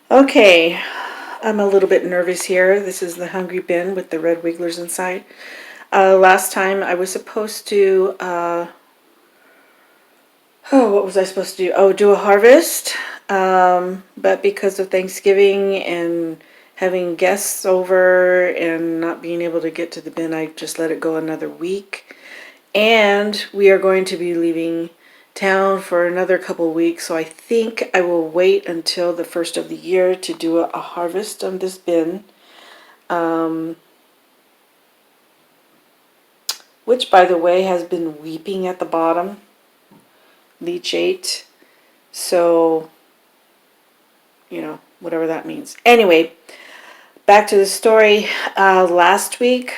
Okay, I'm a little bit nervous here. This is the hungry bin with the red wigglers inside. Last time I was supposed to, what was I supposed to do? Oh, do a harvest. But because of Thanksgiving and having guests over and not being able to get to the bin, I just let it go another week. And we are going to be leaving town for another couple weeks, so I think I will wait until the first of the year to do a harvest on this bin. Um, which, by the way, has been weeping at the bottom, leachate. So, whatever that means. Anyway, back to the story. Last week,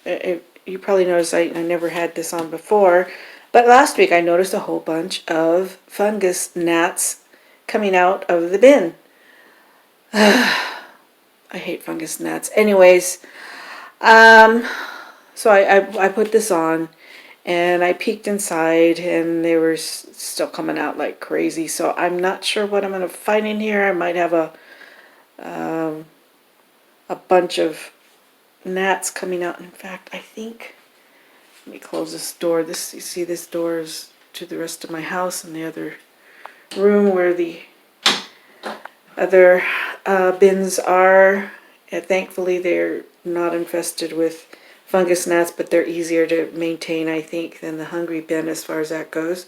you probably noticed I never had this on before, but last week I noticed a whole bunch of fungus gnats coming out of the bin. I hate fungus gnats. Anyways, um, so I put this on and I peeked inside and they were still coming out like crazy. So I'm not sure what I'm going to find in here. I might have um, a bunch of gnats coming out. In fact, I think, let me close this door. You see this door is to the rest of my house, and the other room where the other bins are. And thankfully, they're not infested with fungus gnats, but they're easier to maintain, I think, than the hungry bin as far as that goes.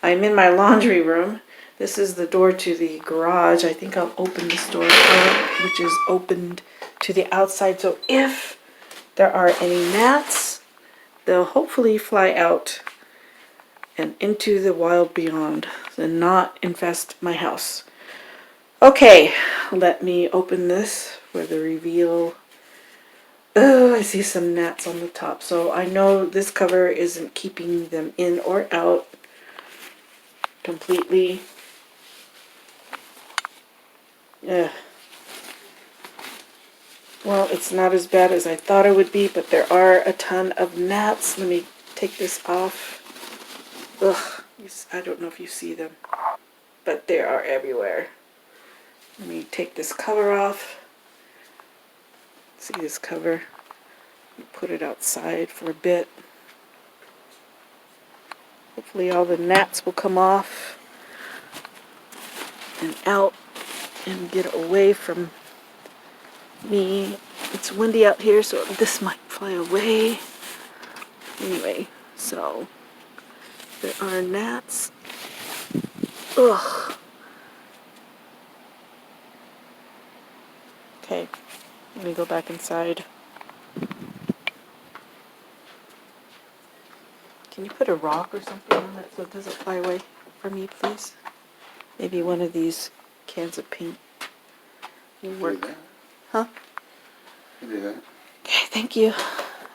I'm in my laundry room. This is the door to the garage. I think I'll open this door up, which is opened to the outside. So if there are any gnats, they'll hopefully fly out and into the wild beyond and not infest my house. Okay, let me open this for the reveal. Oh, I see some gnats on the top. So I know this cover isn't keeping them in or out completely. Yeah. Well, it's not as bad as I thought it would be, but there are a ton of gnats. Let me take this off. Ugh, I don't know if you see them, but they are everywhere. Let me take this cover off. See this cover? Put it outside for a bit. Hopefully all the gnats will come off and out and get away from me. It's windy out here, so this might fly away. Anyway, so there are gnats. Ugh. Okay, let me go back inside. Can you put a rock or something on it so it doesn't fly away from me, please? Maybe one of these cans of paint will work. Huh? Do that. Okay, thank you.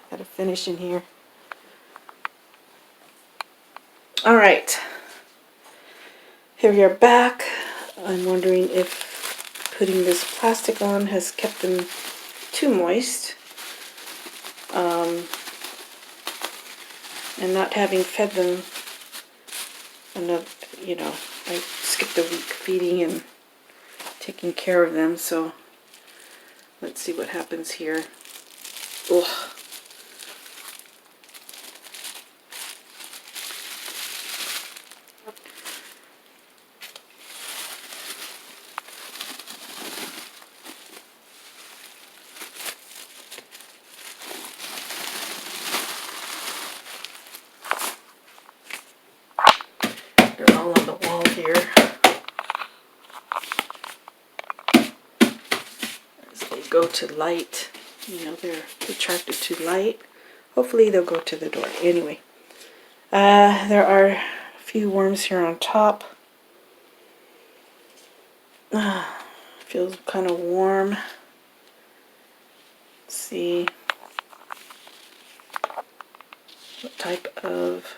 Gotta finish in here. Alright. Here we are back. I'm wondering if putting this plastic on has kept them too moist. And not having fed them enough, I skipped a week feeding and taking care of them, so let's see what happens here. Ugh. They're all on the wall here. As they go to light, they're attracted to light. Hopefully they'll go to the door. Anyway, there are a few worms here on top. Feels kind of warm. Let's see what type of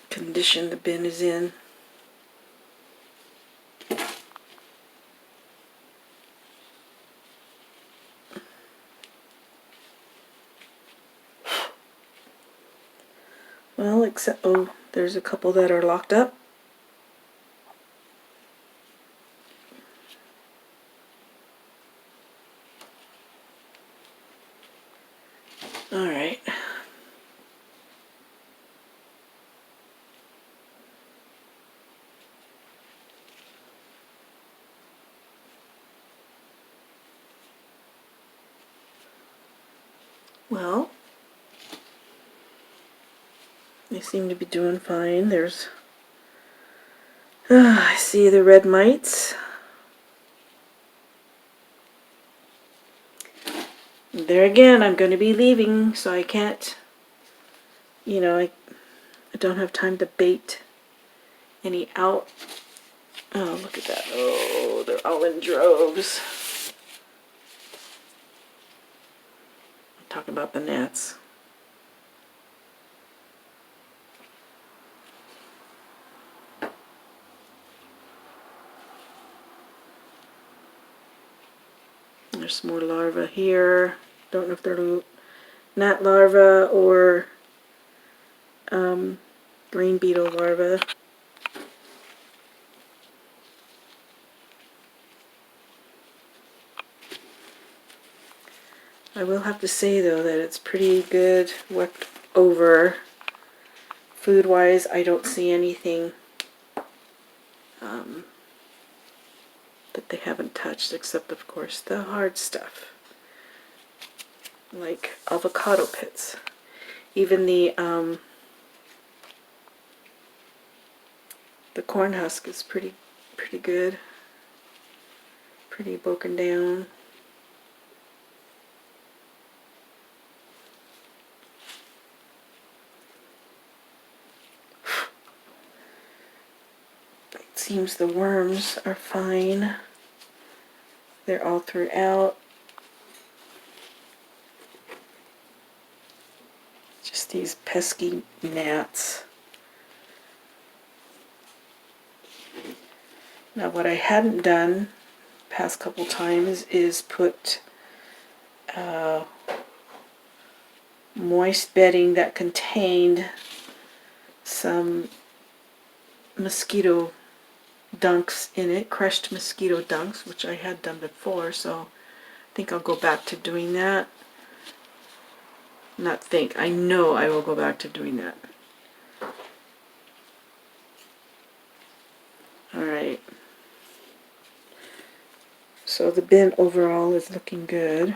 condition the bin is in. Well, except, oh, there's a couple that are locked up. Well, they seem to be doing fine. There's, I see the red mites. There again, I'm going to be leaving, so I can't, I don't have time to bait any out. Oh, look at that. Oh, they're all in droves. Talk about the gnats. There's more larvae here. Don't know if they're gnat larvae or green beetle larvae. I will have to say though that it's pretty good worked over. Food wise, I don't see anything that they haven't touched, except of course the hard stuff like avocado pits. Even the corn husk is pretty good, pretty broken down. It seems the worms are fine. They're all throughout. Just these pesky gnats. Now what I hadn't done past couple times is put moist bedding that contained some mosquito dunks in it, crushed mosquito dunks, which I had done before, so I think I'll go back to doing that. Not think, I know I will go back to doing that. Alright. So the bin overall is looking good.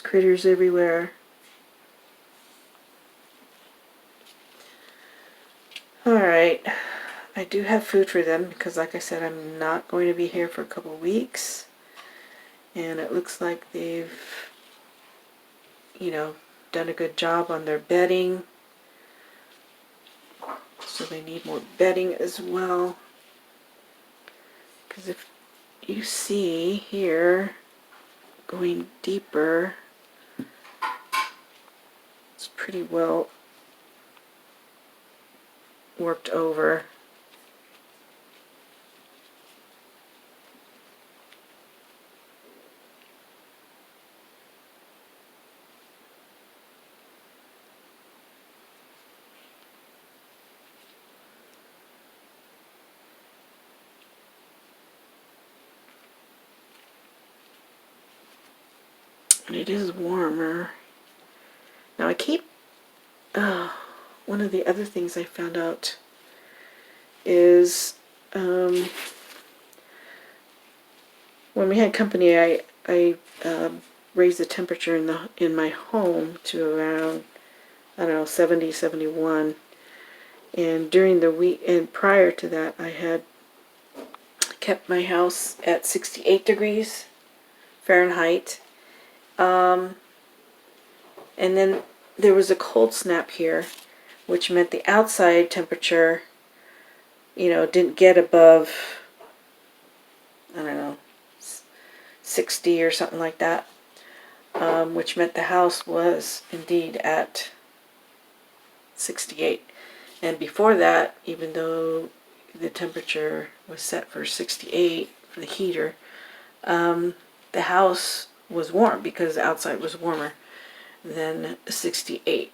Critters everywhere. Alright, I do have food for them because like I said, I'm not going to be here for a couple of weeks. And it looks like they've, done a good job on their bedding. So they need more bedding as well. Because if you see here, going deeper, it's pretty well worked over. And it is warmer. Now I keep, one of the other things I found out is when we had company, I raised the temperature in my home to around, I don't know, 70, 71. And during the week, and prior to that, I had kept my house at 68 degrees Fahrenheit. And then there was a cold snap here, which meant the outside temperature, didn't get above, I don't know, 60 or something like that, which meant the house was indeed at 68. And before that, even though the temperature was set for 68 for the heater, the house was warm because outside was warmer than 68.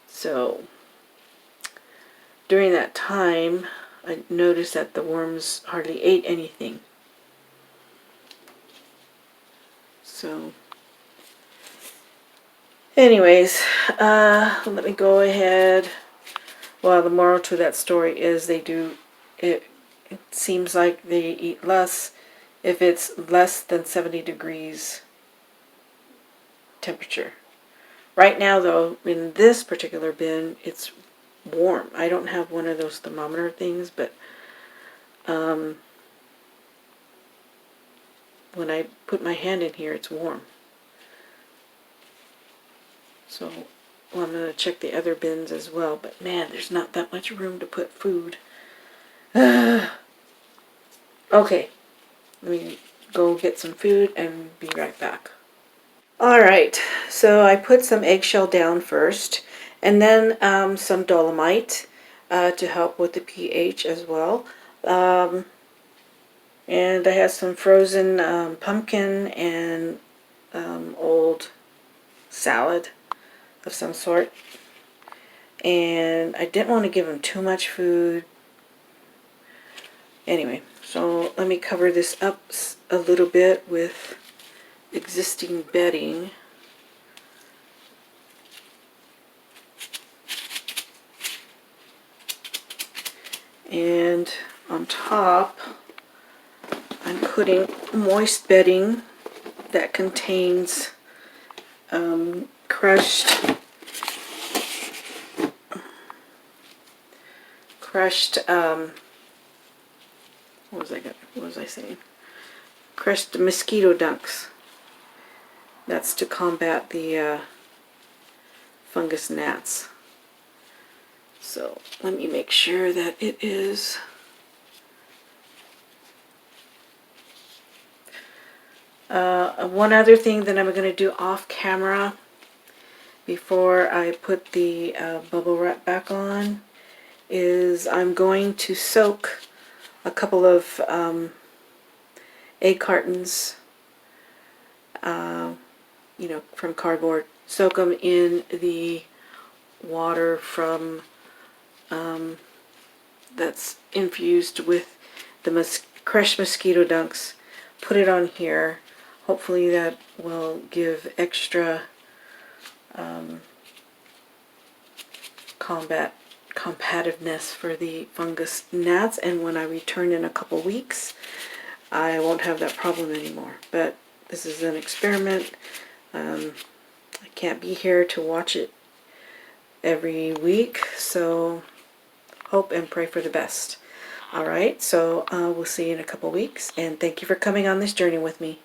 So during that time, I noticed that the worms hardly ate anything. So anyways, let me go ahead. Well, the moral to that story is it seems like they eat less if it's less than 70 degrees temperature. Right now, though, in this particular bin, it's warm. I don't have one of those thermometer things, but when I put my hand in here, it's warm. So, well, I'm going to check the other bins as well, but man, there's not that much room to put food. Okay, let me go get some food and be right back. Alright, so I put some eggshell down first, and then some dolomite to help with the pH as well. And I have some frozen pumpkin and old salad of some sort. And I didn't want to give them too much food. Anyway, so let me cover this up a little bit with existing bedding. And on top, I'm putting moist bedding that contains crushed what was I saying? Crushed mosquito dunks. That's to combat the fungus gnats. So let me make sure that it is. One other thing that I'm going to do off camera before I put the bubble wrap back on is I'm going to soak a couple of egg cartons, from cardboard. Soak them in the water from that's infused with the crushed mosquito dunks. Put it on here. Hopefully that will give extra combativeness for the fungus gnats, and when I return in a couple weeks, I won't have that problem anymore. But this is an experiment. I can't be here to watch it every week, so hope and pray for the best. Alright, so we'll see you in a couple weeks, and thank you for coming on this journey with me.